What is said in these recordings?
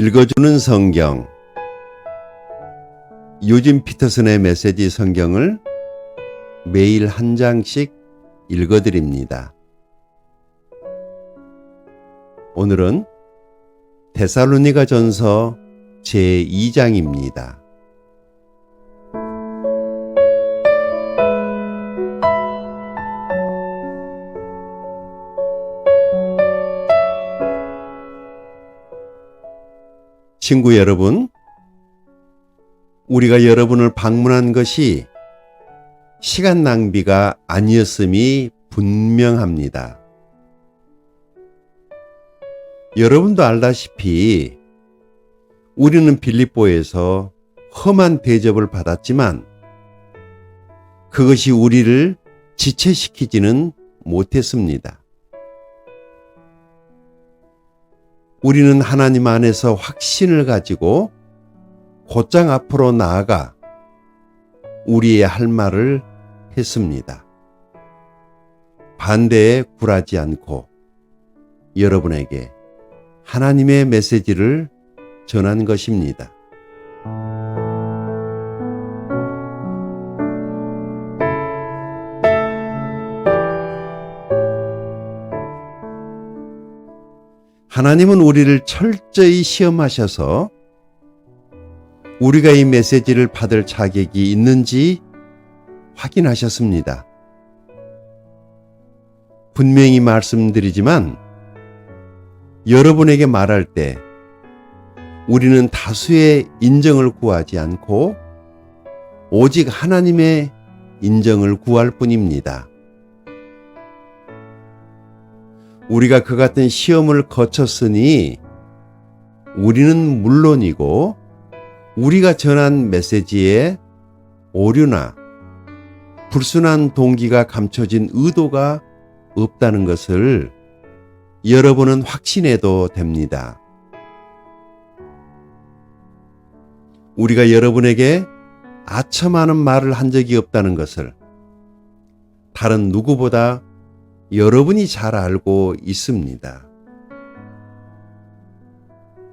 읽어주는 성경. 유진 피터슨의 메시지 성경을 매일 한 장씩 읽어드립니다. 오늘은 데살로니가 전서 제2장입니다. 친구 여러분, 우리가 여러분을 방문한 것이 시간 낭비가 아니었음이 분명합니다. 여러분도 알다시피 우리는 빌립보에서 험한 대접을 받았지만 그것이 우리를 지체시키지는 못했습니다. 우리는 하나님 안에서 확신을 가지고 곧장 앞으로 나아가 우리의 할 말을 했습니다. 반대에 굴하지 않고 여러분에게 하나님의 메시지를 전한 것입니다. 하나님은 우리를 철저히 시험하셔서 우리가 이 메시지를 받을 자격이 있는지 확인하셨습니다. 분명히 말씀드리지만 여러분에게 말할 때 우리는 다수의 인정을 구하지 않고 오직 하나님의 인정을 구할 뿐입니다. 우리가 그 같은 시험을 거쳤으니 우리는 물론이고 우리가 전한 메시지에 오류나 불순한 동기가 감춰진 의도가 없다는 것을 여러분은 확신해도 됩니다. 우리가 여러분에게 아첨하는 말을 한 적이 없다는 것을 다른 누구보다 여러분이 잘 알고 있습니다.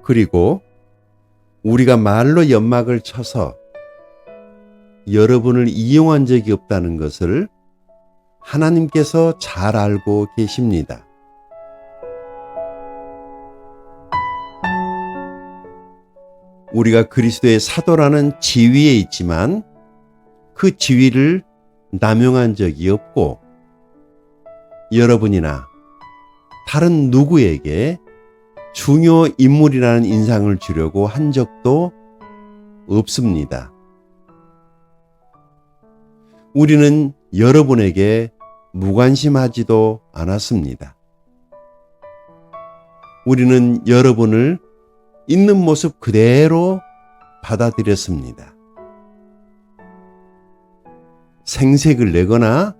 그리고 우리가 말로 연막을 쳐서 여러분을 이용한 적이 없다는 것을 하나님께서 잘 알고 계십니다. 우리가 그리스도의 사도라는 지위에 있지만 그 지위를 남용한 적이 없고 여러분이나 다른 누구에게 중요 인물이라는 인상을 주려고 한 적도 없습니다. 우리는 여러분에게 무관심하지도 않았습니다. 우리는 여러분을 있는 모습 그대로 받아들였습니다. 생색을 내거나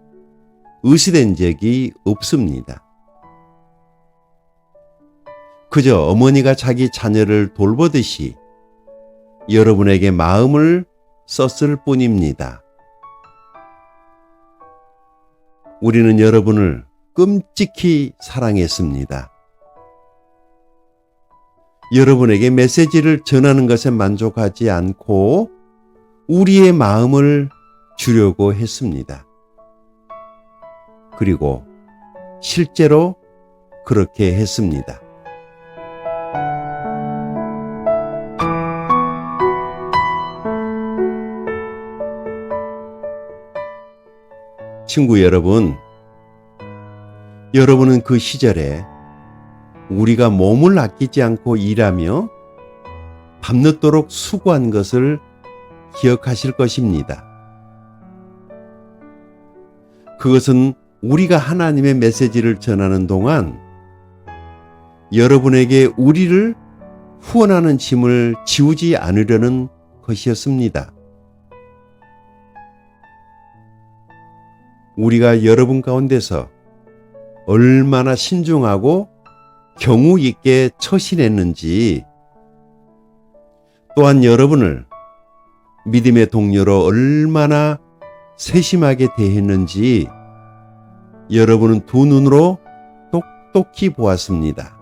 의시된 적이 없습니다. 그저 어머니가 자기 자녀를 돌보듯이 여러분에게 마음을 썼을 뿐입니다. 우리는 여러분을 끔찍히 사랑했습니다. 여러분에게 메시지를 전하는 것에 만족하지 않고 우리의 마음을 주려고 했습니다. 그리고 실제로 그렇게 했습니다. 친구 여러분, 여러분은 그 시절에 우리가 몸을 아끼지 않고 일하며 밤늦도록 수고한 것을 기억하실 것입니다. 그것은 우리가 하나님의 메시지를 전하는 동안 여러분에게 우리를 후원하는 짐을 지우지 않으려는 것이었습니다. 우리가 여러분 가운데서 얼마나 신중하고 경우 있게 처신했는지, 또한 여러분을 믿음의 동료로 얼마나 세심하게 대했는지 여러분은 두 눈으로 똑똑히 보았습니다.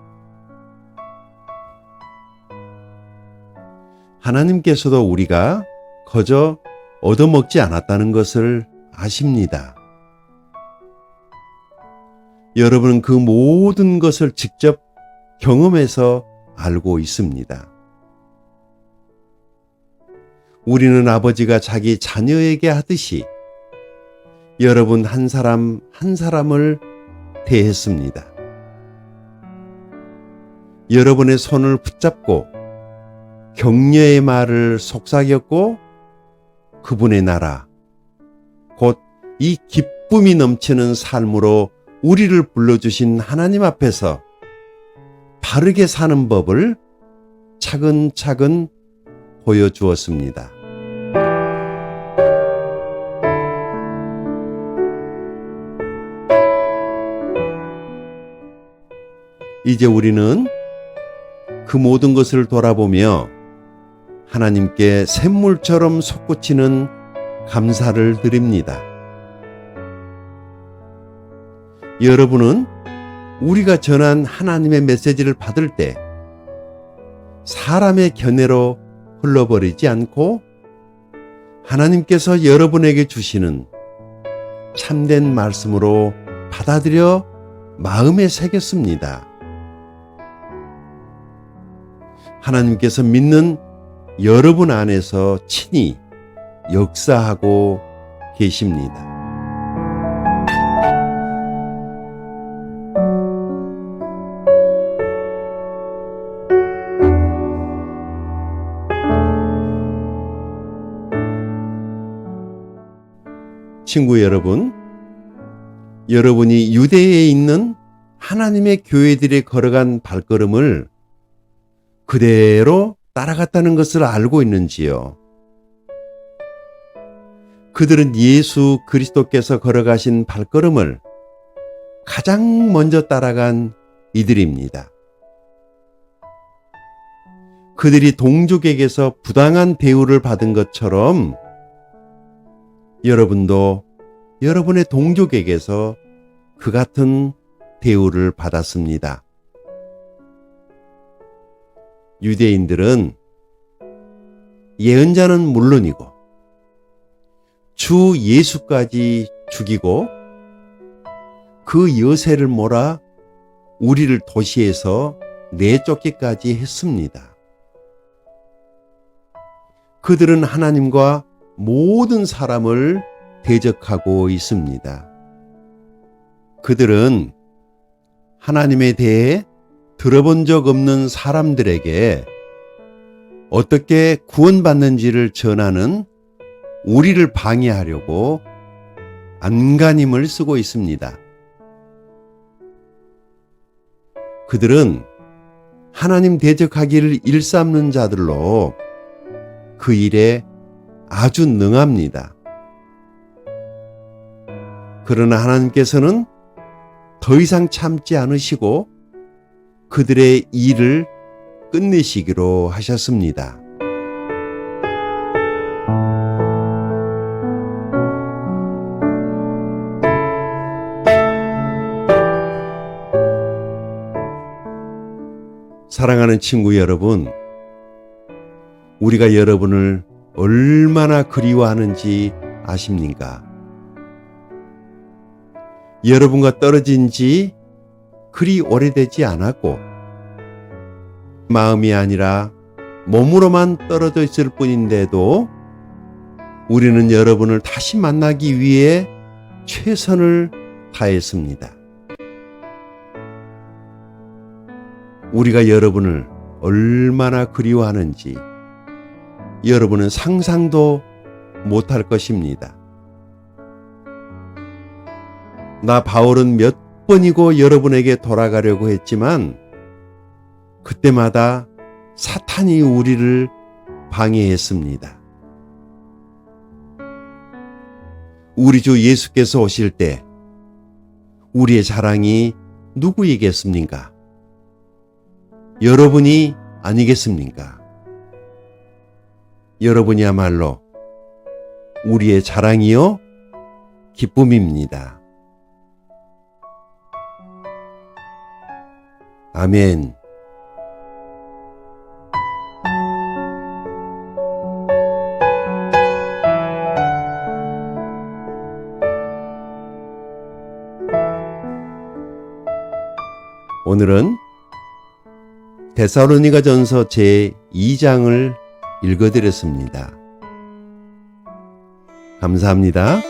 하나님께서도 우리가 거저 얻어먹지 않았다는 것을 아십니다. 여러분은 그 모든 것을 직접 경험해서 알고 있습니다. 우리는 아버지가 자기 자녀에게 하듯이 여러분 한 사람 한 사람을 대했습니다. 여러분의 손을 붙잡고 격려의 말을 속삭였고 그분의 나라, 곧 이 기쁨이 넘치는 삶으로 우리를 불러주신 하나님 앞에서 바르게 사는 법을 차근차근 보여주었습니다. 이제 우리는 그 모든 것을 돌아보며 하나님께 샘물처럼 솟구치는 감사를 드립니다. 여러분은 우리가 전한 하나님의 메시지를 받을 때 사람의 견해로 흘러버리지 않고 하나님께서 여러분에게 주시는 참된 말씀으로 받아들여 마음에 새겼습니다. 하나님께서 믿는 여러분 안에서 친히 역사하고 계십니다. 친구 여러분, 여러분이 유대에 있는 하나님의 교회들이 걸어간 발걸음을 그대로 따라갔다는 것을 알고 있는지요? 그들은 예수 그리스도께서 걸어가신 발걸음을 가장 먼저 따라간 이들입니다. 그들이 동족에게서 부당한 대우를 받은 것처럼 여러분도 여러분의 동족에게서 그 같은 대우를 받았습니다. 유대인들은 예언자는 물론이고 주 예수까지 죽이고 그 여세를 몰아 우리를 도시에서 내쫓기까지 했습니다. 그들은 하나님과 모든 사람을 대적하고 있습니다. 그들은 하나님에 대해 들어본 적 없는 사람들에게 어떻게 구원받는지를 전하는 우리를 방해하려고 안간힘을 쓰고 있습니다. 그들은 하나님 대적하기를 일삼는 자들로 그 일에 아주 능합니다. 그러나 하나님께서는 더 이상 참지 않으시고 그들의 일을 끝내시기로 하셨습니다. 사랑하는 친구 여러분, 우리가 여러분을 얼마나 그리워하는지 아십니까? 여러분과 떨어진 지 그리 오래되지 않았고 마음이 아니라 몸으로만 떨어져 있을 뿐인데도 우리는 여러분을 다시 만나기 위해 최선을 다했습니다. 우리가 여러분을 얼마나 그리워하는지 여러분은 상상도 못할 것입니다. 나 바울은 몇 번이고 여러분에게 돌아가려고 했지만 그때마다 사탄이 우리를 방해했습니다. 우리 주 예수께서 오실 때 우리의 자랑이 누구이겠습니까? 여러분이 아니겠습니까? 여러분이야말로 우리의 자랑이요 기쁨입니다. 아멘. 오늘은 데살로니가전서 제2장을 읽어드렸습니다. 감사합니다.